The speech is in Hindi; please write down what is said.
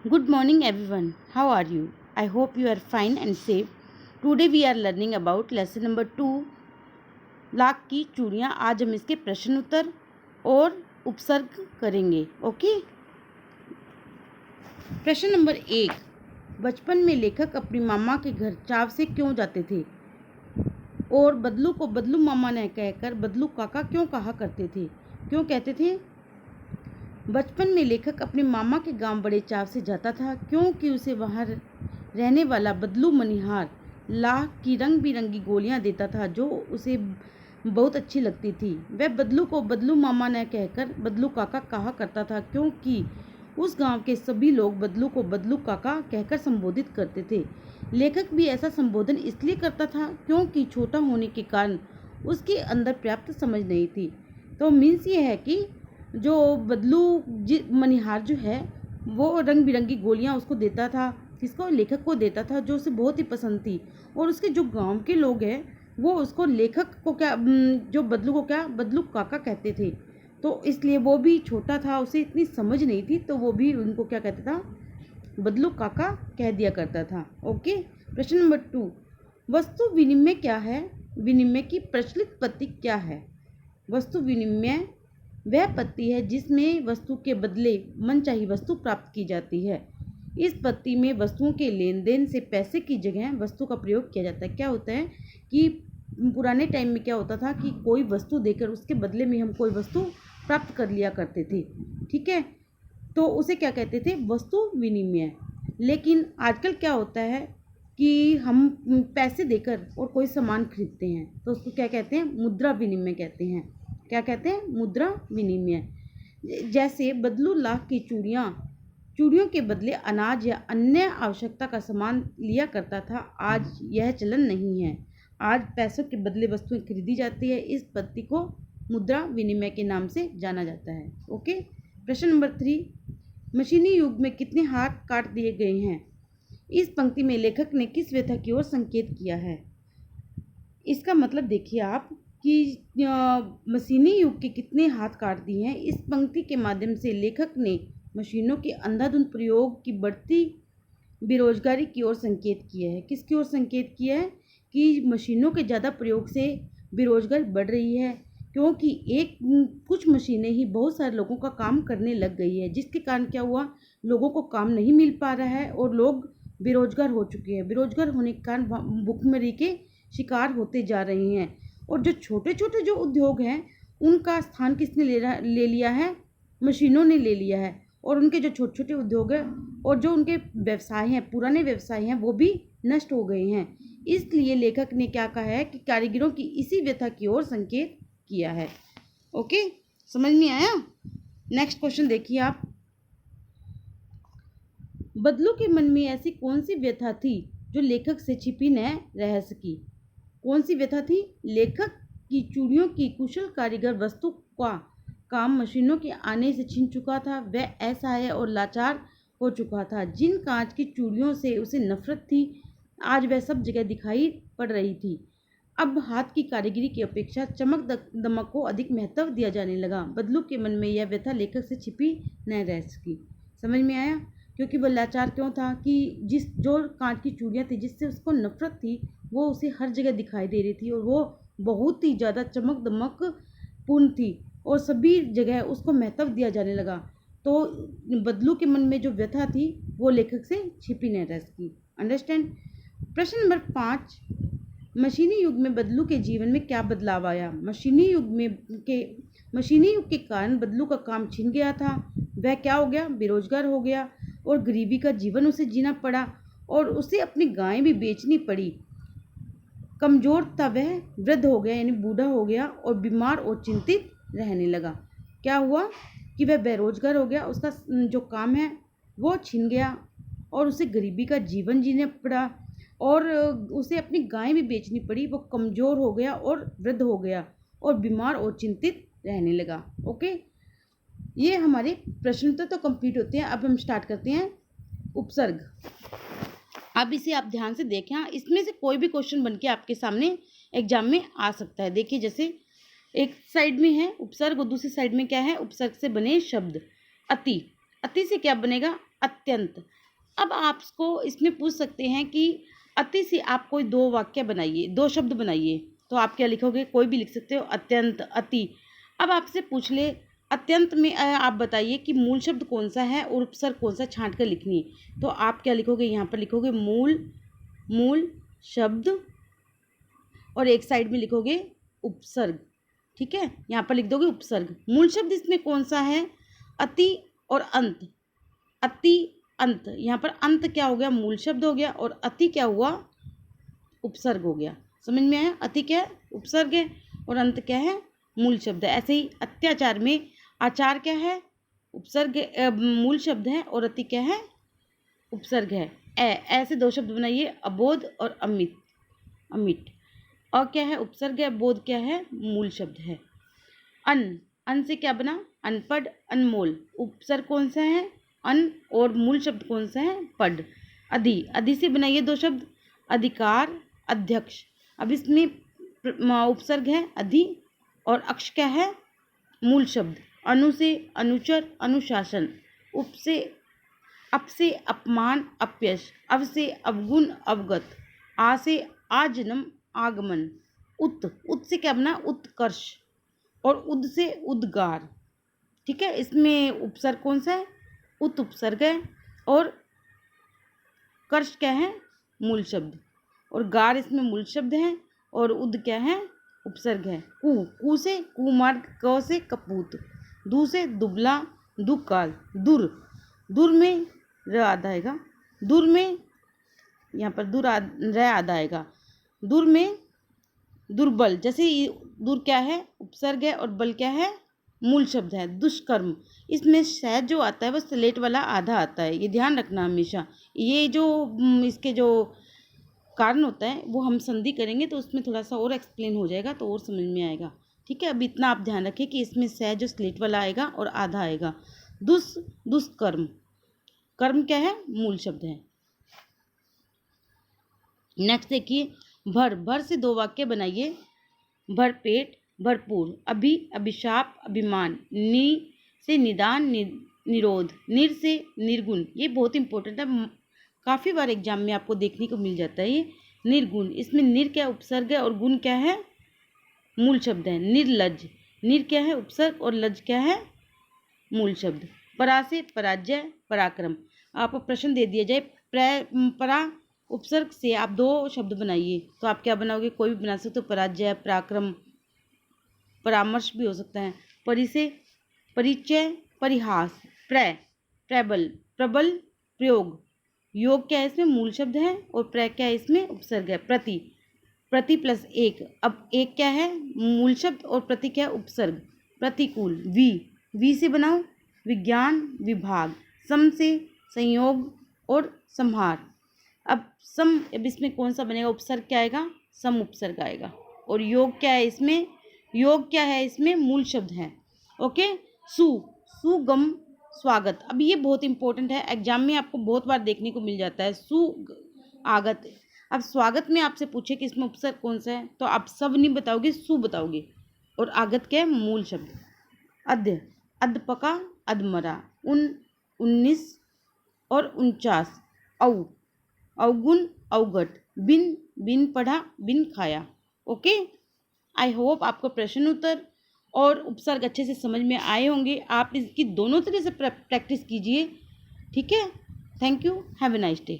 Good morning, everyone. How are you? I hope you are fine and safe. Today we are learning about lesson number 2, lakh की चूड़ियाँ। आज हम इसके प्रश्न उत्तर और उपसर्ग करेंगे। ओके। प्रश्न नंबर 1, बचपन में लेखक अपनी मामा के घर चाव से क्यों जाते थे और बदलू को बदलू मामा ने कहकर बदलू काका क्यों कहा करते थे? क्यों कहते थे? बचपन में लेखक अपने मामा के गांव बड़े चाव से जाता था क्योंकि उसे वहां रहने वाला बदलू मनिहार लाख की रंग बिरंगी गोलियां देता था जो उसे बहुत अच्छी लगती थी। वह बदलू को बदलू मामा न कहकर बदलू काका कहा करता था क्योंकि उस गांव के सभी लोग बदलू को बदलू काका कहकर संबोधित करते थे। लेखक भी ऐसा संबोधन इसलिए करता था क्योंकि छोटा होने के कारण उसके अंदर पर्याप्त समझ नहीं थी। तो मीन्स ये है कि जो बदलू मनिहार जो है वो रंग बिरंगी गोलियां उसको देता था, किसको? लेखक को देता था, जो उसे बहुत ही पसंद थी। और उसके जो गांव के लोग हैं वो उसको लेखक को क्या जो बदलू को क्या बदलू काका कहते थे। तो इसलिए वो भी छोटा था, उसे इतनी समझ नहीं थी, तो वो भी उनको क्या कहता था? बदलू काका कह दिया करता था। ओके। प्रश्न नंबर 2, वस्तु विनिमय क्या है? विनिमय की प्रचलित पद्धति क्या है? वस्तु विनिमय वह पद्धति है जिसमें वस्तु के बदले मनचाही वस्तु प्राप्त की जाती है। इस पद्धति में वस्तुओं के लेन देन से पैसे की जगह वस्तु का प्रयोग किया जाता है। क्या होता है कि पुराने टाइम में क्या होता था कि कोई वस्तु देकर उसके बदले में हम कोई वस्तु प्राप्त कर लिया करते थे। ठीक है, तो उसे क्या कहते थे? वस्तु विनिमय। लेकिन आजकल क्या होता है कि हम पैसे देकर और कोई सामान खरीदते हैं तो उसको क्या कहते हैं? मुद्रा विनिमय कहते हैं। क्या कहते हैं? मुद्रा विनिमय। जैसे बदलू लाख की चूड़ियों के बदले अनाज या अन्य आवश्यकता का सामान लिया करता था। आज यह चलन नहीं है। आज पैसों के बदले वस्तुएं खरीदी जाती है। इस पद्धति को मुद्रा विनिमय के नाम से जाना जाता है। ओके। प्रश्न नंबर 3, मशीनी युग में कितने हाथ काट दिए गए हैं? इस पंक्ति में लेखक ने किस व्यथा की ओर संकेत किया है? इसका मतलब देखिए आप कि मशीनी युग के कितने हाथ काट दिए हैं। इस पंक्ति के माध्यम से लेखक ने मशीनों के अंधाधुंध प्रयोग की बढ़ती बेरोजगारी की ओर संकेत किया है। किसकी ओर संकेत किया है? कि मशीनों के ज़्यादा प्रयोग से बेरोजगारी बढ़ रही है क्योंकि कुछ मशीनें ही बहुत सारे लोगों का काम करने लग गई है, जिसके कारण क्या हुआ? लोगों को काम नहीं मिल पा रहा है और लोग बेरोजगार हो चुके हैं। बेरोजगार होने के कारण भुखमरी के शिकार होते जा रहे हैं। और जो छोटे छोटे जो उद्योग हैं उनका स्थान किसने ले लिया है? मशीनों ने ले लिया है। और उनके जो छोटे छोटे उद्योग हैं और जो उनके व्यवसाय हैं, पुराने व्यवसाय हैं, वो भी नष्ट हो गए हैं। इसलिए लेखक ने क्या कहा है कि कारीगरों की इसी व्यथा की ओर संकेत किया है। ओके, समझ में आया? नेक्स्ट क्वेश्चन देखिए आप। बदलू के मन में ऐसी कौन सी व्यथा थी जो लेखक से छिपी न रह सकी? कौन सी व्यथा थी? लेखक की चूड़ियों की कुशल कारीगर वस्तु का काम मशीनों के आने से छिन चुका था। वह असहाय और लाचार हो चुका था। जिन कांच की चूड़ियों से उसे नफरत थी आज वह सब जगह दिखाई पड़ रही थी। अब हाथ की कारीगरी की अपेक्षा चमक दमक को अधिक महत्व दिया जाने लगा। बदलू के मन में यह व्यथा लेखक से छिपी न रह सकी। समझ में आया? क्योंकि वह लाचार क्यों था कि जो कांच की चूड़ियाँ थी जिससे उसको नफरत थी वो उसे हर जगह दिखाई दे रही थी और वो बहुत ही ज़्यादा चमक दमक पूर्ण थी और सभी जगह उसको महत्व दिया जाने लगा। तो बदलू के मन में जो व्यथा थी वो लेखक से छिपी न रह सकी। अंडरस्टैंड? प्रश्न नंबर 5, मशीनी युग में बदलू के जीवन में क्या बदलाव आया? मशीनी युग के कारण बदलू का काम छिन गया था। वह क्या हो गया? बेरोजगार हो गया और गरीबी का जीवन उसे जीना पड़ा और उसे अपनी गायें भी बेचनी पड़ी। कमजोर था वह, वृद्ध हो गया यानी बूढ़ा हो गया और बीमार और चिंतित रहने लगा। क्या हुआ कि वह बेरोजगार हो गया, उसका जो काम है वो छिन गया और उसे गरीबी का जीवन जीना पड़ा और उसे अपनी गायें भी बेचनी पड़ी। वो कमज़ोर हो गया और वृद्ध हो गया और बीमार और चिंतित रहने लगा। ओके, ये हमारे प्रश्न तो कंप्लीट होते हैं। अब हम स्टार्ट करते हैं उपसर्ग। अब इसे आप ध्यान से देखें। इसमें से कोई भी क्वेश्चन बन के आपके सामने एग्जाम में आ सकता है। देखिए, जैसे एक साइड में है उपसर्ग और दूसरी साइड में क्या है? उपसर्ग से बने शब्द। अति, अति से क्या बनेगा? अत्यंत। अब आपको इसमें पूछ सकते हैं कि अति से आप कोई 2 वाक्य बनाइए, 2 शब्द बनाइए, तो आप क्या लिखोगे? कोई भी लिख सकते हो, अत्यंत, अति। अब आपसे पूछ ले अत्यंत में आप बताइए कि मूल शब्द कौन सा है और उपसर्ग कौन सा, छांट कर लिखनी है। तो आप क्या लिखोगे? यहाँ पर लिखोगे मूल शब्द और एक साइड में लिखोगे उपसर्ग। ठीक है, यहाँ पर लिख दोगे उपसर्ग। मूल शब्द इसमें कौन सा है? अति और अंत। अति अंत, यहाँ पर अंत क्या हो गया? मूल शब्द हो गया, और अति क्या हुआ? उपसर्ग हो गया। समझ में आया? अति क्या है? उपसर्ग है, और अंत क्या है? मूल शब्द है। ऐसे ही अत्याचार में आचार क्या है? उपसर्ग मूल शब्द है, और अति क्या है? उपसर्ग है। ऐसे 2 शब्द बनाइए, अबोध और अमिट। अ क्या है? उपसर्ग है, बोध क्या है? मूल शब्द है। अन से क्या बना? अनपढ़, अनमोल। उपसर्ग कौन सा है? अन, और मूल शब्द कौन सा है? पढ़। अधि से बनाइए 2 शब्द, अधिकार, अध्यक्ष। अब इसमें उपसर्ग है अधि, और अक्ष क्या है? मूल शब्द। अनु से अनुचर, अनुशासन। उप से अपमान, अपयश। अव से अवगुण, अवगत। आ से आजन्म, आगमन। उत से क्या बना? उत्कर्ष, और उद से उद्गार। ठीक है, इसमें उपसर्ग कौन सा है? उत उपसर्ग है, और कर्ष क्या है? मूल शब्द, और गार इसमें मूल शब्द है, और उद क्या है? उपसर्ग है। कू से कुमार्ग, क से कपूत। दू से दुबला, दुकाल। दूर में र आधा आएगा, दूर में, यहाँ पर र आधा आएगा। दूर में दुर्बल, जैसे दूर क्या है? उपसर्ग है, और बल क्या है? मूल शब्द है। दुष्कर्म, इसमें शायद जो आता है वो स्लेट वाला आधा आता है, ये ध्यान रखना हमेशा। ये जो इसके जो कारण होता है वो हम संधि करेंगे तो उसमें थोड़ा सा और एक्सप्लेन हो जाएगा, तो और समझ में आएगा। ठीक है, अब इतना आप ध्यान रखें कि इसमें शायद जो स्लेट वाला आएगा और आधा आएगा। दुष्कर्म, कर्म क्या है? मूल शब्द है। नेक्स्ट देखिए, भर से 2 वाक्य बनाइए। भर पेट, भरपूर। अभिशाप, अभिमान। नि से निदान, निरोध। निर से निर्गुण, ये बहुत इंपॉर्टेंट है, काफ़ी बार एग्जाम में आपको देखने को मिल जाता है ये। निर्गुण, इसमें निर क्या उपसर्ग है और गुण क्या है? मूल शब्द है। निर्लज, निर क्या है? उपसर्ग, और लज क्या है? मूल शब्द। परा से पराजय, पराक्रम। आपको प्रश्न दे दिया जाए परा उपसर्ग से आप 2 शब्द बनाइए, तो आप क्या बनाओगे? कोई भी बना सकते हो, पराजय, पराक्रम, परामर्श भी हो सकता है। परि से परिचय, परिहास। प्रबल, प्रबल प्रयोग। योग क्या है? इसमें मूल शब्द है, और क्या है? इसमें उपसर्ग है। प्रति प्लस एक। अब एक क्या है? मूल शब्द, और प्रति क्या है? उपसर्ग। प्रतिकूल। वी से बनाओ विज्ञान, विभाग। सम से संयोग और संहार। अब इसमें कौन सा बनेगा? उपसर्ग क्या आएगा? सम उपसर्ग आएगा। और योग क्या है इसमें? मूल शब्द है। ओके, सुगम स्वागत। अब ये बहुत इंपॉर्टेंट है, एग्जाम में आपको बहुत बार देखने को मिल जाता है। आगत। अब स्वागत में आपसे पूछे कि इसमें उपसर्ग कौन सा है, तो आप सब नहीं बताओगे, बताओगे। और आगत क्या है? मूल शब्द। अध्पका, अधमरा। 19 और 49। अवगुण, अवगत। बिन पढ़ा, बिन खाया। ओके, आई होप आपको प्रश्न उत्तर और उपसर्ग अच्छे से समझ में आए होंगे। आप इसकी दोनों तरह से प्रैक्टिस कीजिए। ठीक है, thank you, have a nice day.